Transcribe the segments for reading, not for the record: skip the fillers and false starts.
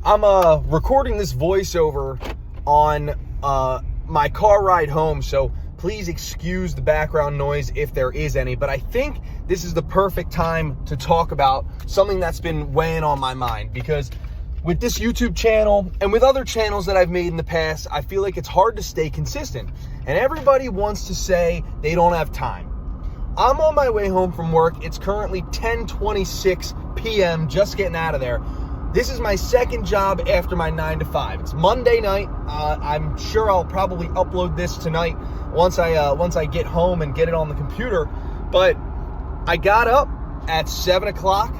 I'm recording this voiceover on my car ride home, so please excuse the background noise if there is any, but I think this is the perfect time to talk about something that's been weighing on my mind, because with this YouTube channel and with other channels that I've made in the past, I feel like it's hard to stay consistent, and everybody wants to say they don't have time. I'm on my way home from work. It's currently 10:26 p.m., just getting out of there. This is my second job after my 9 to 5. It's Monday night. I'm sure I'll probably upload this tonight once I get home and get it on the computer. But I got up at 7 o'clock,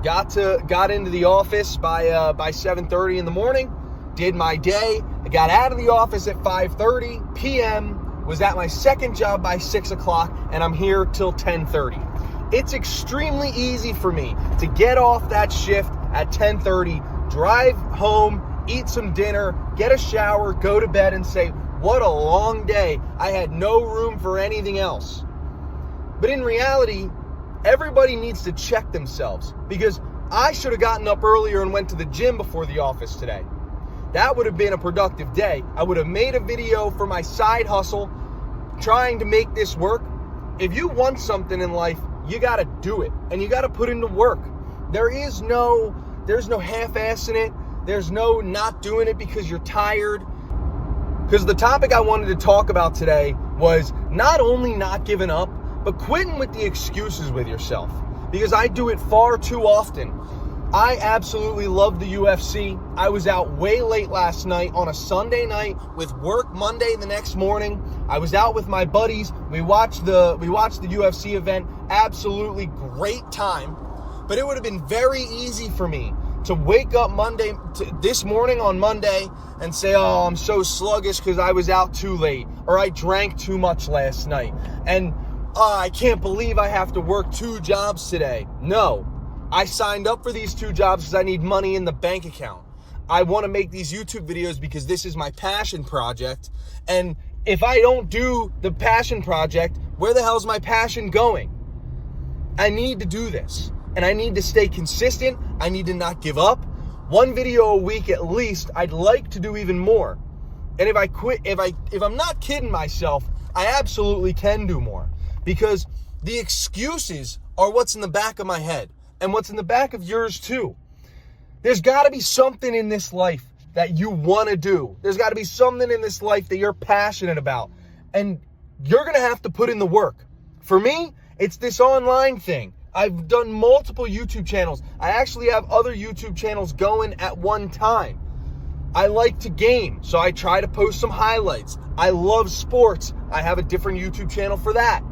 got into the office by 7:30 in the morning, did my day. I got out of the office at 5:30 p.m., was at my second job by 6 o'clock, and I'm here till 10:30. It's extremely easy for me to get off that shift at 10:30, drive home, eat some dinner, get a shower, go to bed, and say, what a long day. I had no room for anything else. But in reality, everybody needs to check themselves, because I should have gotten up earlier and went to the gym before the office today. That would have been a productive day. I would have made a video for my side hustle, trying to make this work. If you want something in life, you got to do it, and you got to put into work. There's no half-assing it. There's no not doing it because you're tired. Because the topic I wanted to talk about today was not only not giving up, but quitting with the excuses with yourself. Because I do it far too often. I absolutely love the UFC. I was out way late last night on a Sunday night with work Monday the next morning. I was out with my buddies. We watched the UFC event. Absolutely great time. But it would have been very easy for me to wake up this morning on Monday and say, oh, I'm so sluggish because I was out too late, or I drank too much last night, and I can't believe I have to work 2 jobs today. No, I signed up for these 2 jobs because I need money in the bank account. I want to make these YouTube videos because this is my passion project, and if I don't do the passion project, where the hell's my passion going? I need to do this. And I need to stay consistent. I need to not give up. 1 video a week at least. I'd like to do even more. And if I quit, if I'm not kidding myself, I absolutely can do more. Because the excuses are what's in the back of my head. And what's in the back of yours too. There's got to be something in this life that you want to do. There's got to be something in this life that you're passionate about. And you're going to have to put in the work. For me, it's this online thing. I've done multiple YouTube channels. I actually have other YouTube channels going at one time. I like to game, so I try to post some highlights. I love sports. I have a different YouTube channel for that.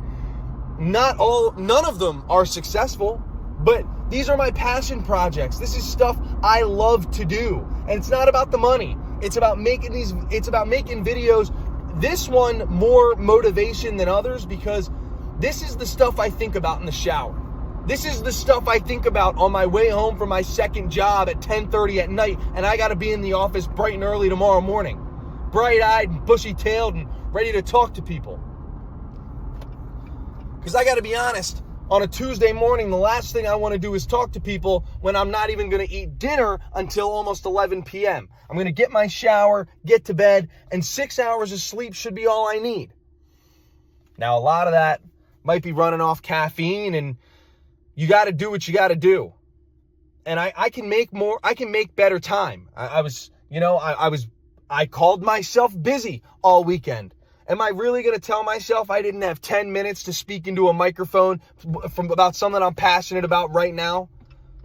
None of them are successful, but these are my passion projects. This is stuff I love to do. And it's not about the money. It's about making videos. This one more motivation than others, because this is the stuff I think about in the shower. This is the stuff I think about on my way home from my second job at 10:30 at night, and I got to be in the office bright and early tomorrow morning. Bright-eyed, bushy-tailed, and ready to talk to people. Because I got to be honest, on a Tuesday morning, the last thing I want to do is talk to people when I'm not even going to eat dinner until almost 11 p.m. I'm going to get my shower, get to bed, and 6 hours of sleep should be all I need. Now, a lot of that might be running off caffeine, and you got to do what you got to do. And I can make more, I can make better time. I called myself busy all weekend. Am I really going to tell myself I didn't have 10 minutes to speak into a microphone about something I'm passionate about right now?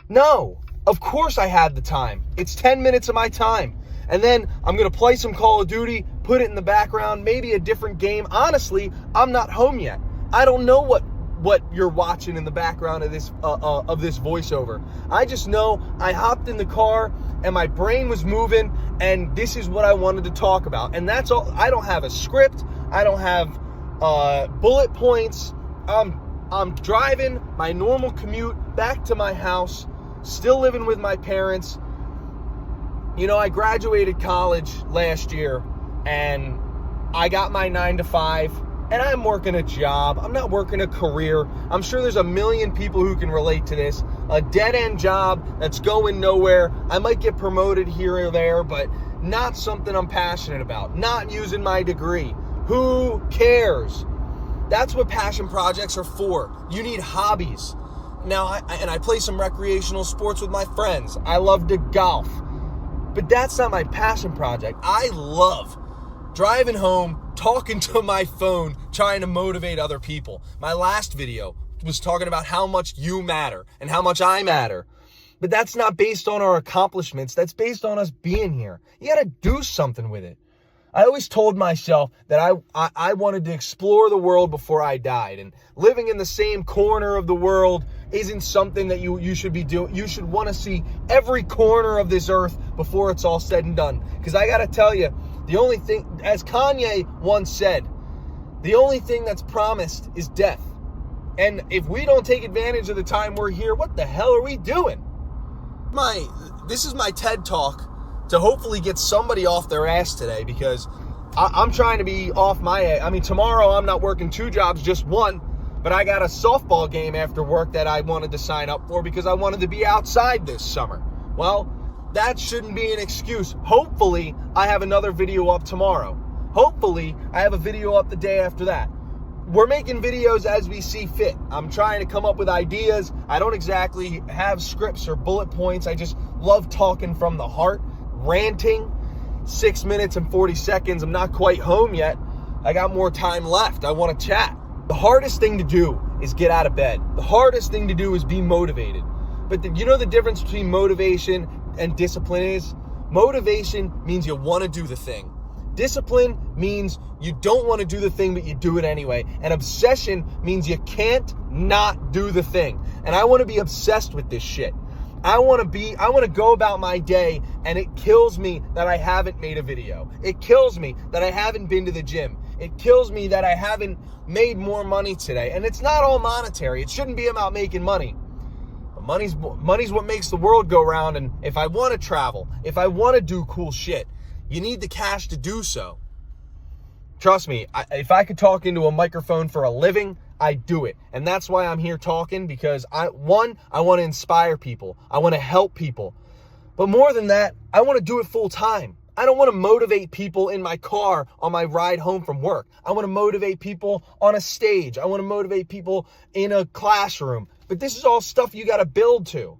No, of course I had the time. It's 10 minutes of my time. And then I'm going to play some Call of Duty, put it in the background, maybe a different game. Honestly, I'm not home yet. I don't know what you're watching in the background of this voiceover. I just know I hopped in the car and my brain was moving, and this is what I wanted to talk about. And that's all. I don't have a script. I don't have bullet points. I'm driving my normal commute back to my house, still living with my parents. You know, I graduated college last year, and I got my 9 to 5. and I'm working a job. I'm not working a career. I'm sure there's a million people who can relate to this. A dead-end job that's going nowhere. I might get promoted here or there, but not something I'm passionate about. Not using my degree. Who cares? That's what passion projects are for. You need hobbies. Now, I play some recreational sports with my friends. I love to golf. But that's not my passion project. I love driving home, talking to my phone, trying to motivate other people. My last video was talking about how much you matter and how much I matter. But that's not based on our accomplishments. That's based on us being here. You got to do something with it. I always told myself that I wanted to explore the world before I died. And living in the same corner of the world isn't something that you should be doing. You should want to see every corner of this earth before it's all said and done. Because I got to tell you, the only thing, as Kanye once said, the only thing that's promised is death. And if we don't take advantage of the time we're here, what the hell are we doing? This is my TED Talk to hopefully get somebody off their ass today, because I'm trying to be off my ass. I mean, tomorrow I'm not working 2 jobs, just one, but I got a softball game after work that I wanted to sign up for because I wanted to be outside this summer. Well, that shouldn't be an excuse. Hopefully, I have another video up tomorrow. Hopefully, I have a video up the day after that. We're making videos as we see fit. I'm trying to come up with ideas. I don't exactly have scripts or bullet points. I just love talking from the heart, ranting. 6 minutes and 40 seconds. I'm not quite home yet. I got more time left. I want to chat. The hardest thing to do is get out of bed. The hardest thing to do is be motivated. But you know the difference between motivation and discipline is? Motivation means you want to do the thing. Discipline means you don't want to do the thing, but you do it anyway. And obsession means you can't not do the thing. And I want to be obsessed with this shit. I want to go about my day, and it kills me that I haven't made a video. It kills me that I haven't been to the gym. It kills me that I haven't made more money today. And it's not all monetary. It shouldn't be about making money. But money's what makes the world go round. And if I want to travel, if I want to do cool shit, you need the cash to do so. Trust me, if I could talk into a microphone for a living, I'd do it. And that's why I'm here talking, because I want to inspire people. I want to help people. But more than that, I want to do it full time. I don't want to motivate people in my car on my ride home from work. I want to motivate people on a stage. I want to motivate people in a classroom. But this is all stuff you got to build to.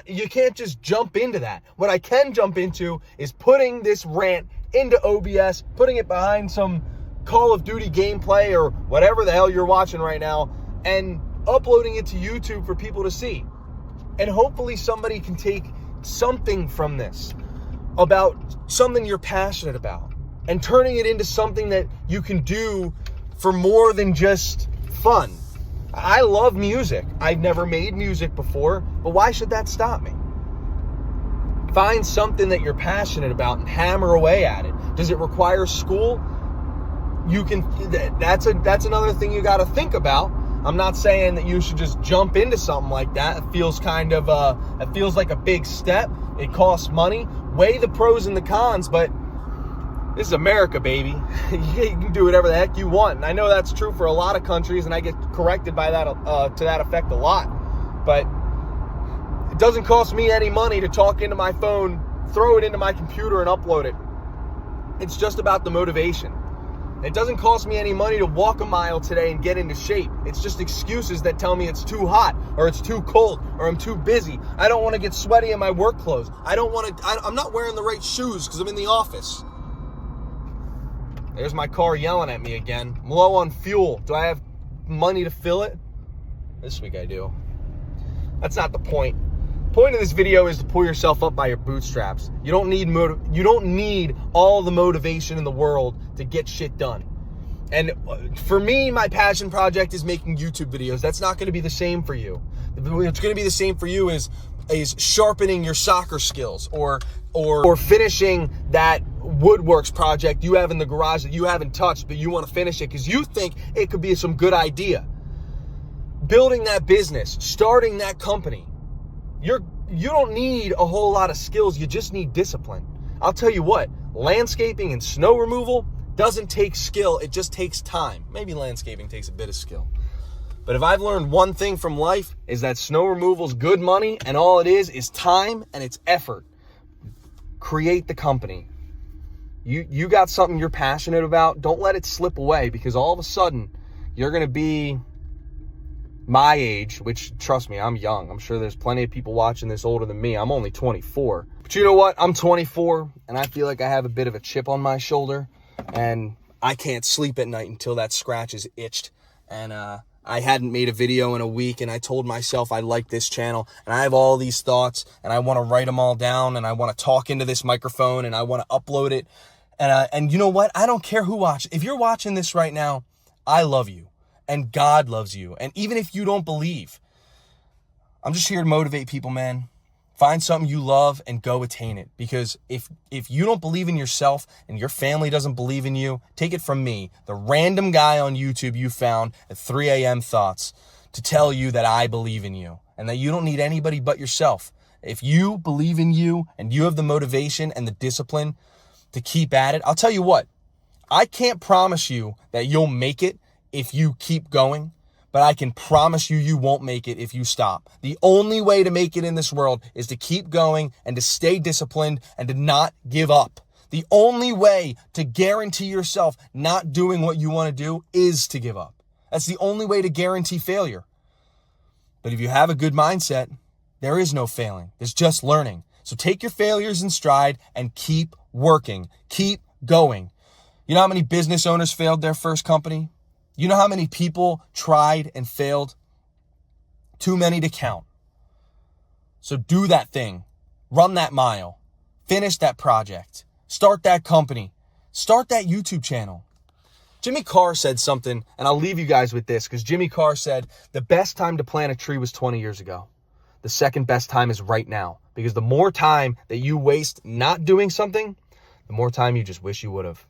You can't just jump into that. What I can jump into is putting this rant into OBS, putting it behind some Call of Duty gameplay or whatever the hell you're watching right now, and uploading it to YouTube for people to see. And hopefully somebody can take something from this about something you're passionate about and turning it into something that you can do for more than just fun. I love music. I've never made music before, but why should that stop me? Find something that you're passionate about and hammer away at it. Does it require school? That's another thing you got to think about. I'm not saying that you should just jump into something like that. It feels like a big step. It costs money. Weigh the pros and the cons, but this is America, baby. You can do whatever the heck you want. And I know that's true for a lot of countries, and I get corrected by that to that effect a lot. But it doesn't cost me any money to talk into my phone, throw it into my computer, and upload it. It's just about the motivation. It doesn't cost me any money to walk a mile today and get into shape. It's just excuses that tell me it's too hot, or it's too cold, or I'm too busy. I don't want to get sweaty in my work clothes. I'm not wearing the right shoes because I'm in the office. There's my car yelling at me again. I'm low on fuel. Do I have money to fill it? This week I do. That's not the point. The point of this video is to pull yourself up by your bootstraps. You don't need all the motivation in the world to get shit done. And for me, my passion project is making YouTube videos. That's not going to be the same for you. What's going to be the same for you is sharpening your soccer skills or finishing that woodworks project you have in the garage that you haven't touched, but you want to finish it because you think it could be some good idea. Building that business, starting that company. You don't need a whole lot of skills. You just need discipline. I'll tell you what, landscaping and snow removal, doesn't take skill. It just takes time. Maybe landscaping takes a bit of skill. But if I've learned one thing from life, is that snow removal is good money, and all it is time and it's effort. Create the company. You got something you're passionate about, don't let it slip away, because all of a sudden you're going to be my age, which, trust me, I'm young. I'm sure there's plenty of people watching this older than me. I'm only 24. But you know what? I'm 24, and I feel like I have a bit of a chip on my shoulder, and I can't sleep at night until that scratch is itched. And I hadn't made a video in a week, and I told myself I like this channel, and I have all these thoughts, and I want to write them all down, and I want to talk into this microphone, and I want to upload it. And you know what? I don't care who watches. If you're watching this right now, I love you, and God loves you. And even if you don't believe, I'm just here to motivate people, man. Find something you love and go attain it. Because if you don't believe in yourself and your family doesn't believe in you, take it from me, the random guy on YouTube you found at 3 a.m. thoughts, to tell you that I believe in you and that you don't need anybody but yourself. If you believe in you and you have the motivation and the discipline to keep at it, I'll tell you what, I can't promise you that you'll make it if you keep going, but I can promise you, you won't make it if you stop. The only way to make it in this world is to keep going and to stay disciplined and to not give up. The only way to guarantee yourself not doing what you want to do is to give up. That's the only way to guarantee failure. But if you have a good mindset, there is no failing. There's just learning. So take your failures in stride and keep working. Keep going. You know how many business owners failed their first company? You know how many people tried and failed? Too many to count. So do that thing. Run that mile. Finish that project. Start that company. Start that YouTube channel. Jimmy Carr said something, and I'll leave you guys with this, because Jimmy Carr said the best time to plant a tree was 20 years ago. The second best time is right now, because the more time that you waste not doing something, the more time you just wish you would have.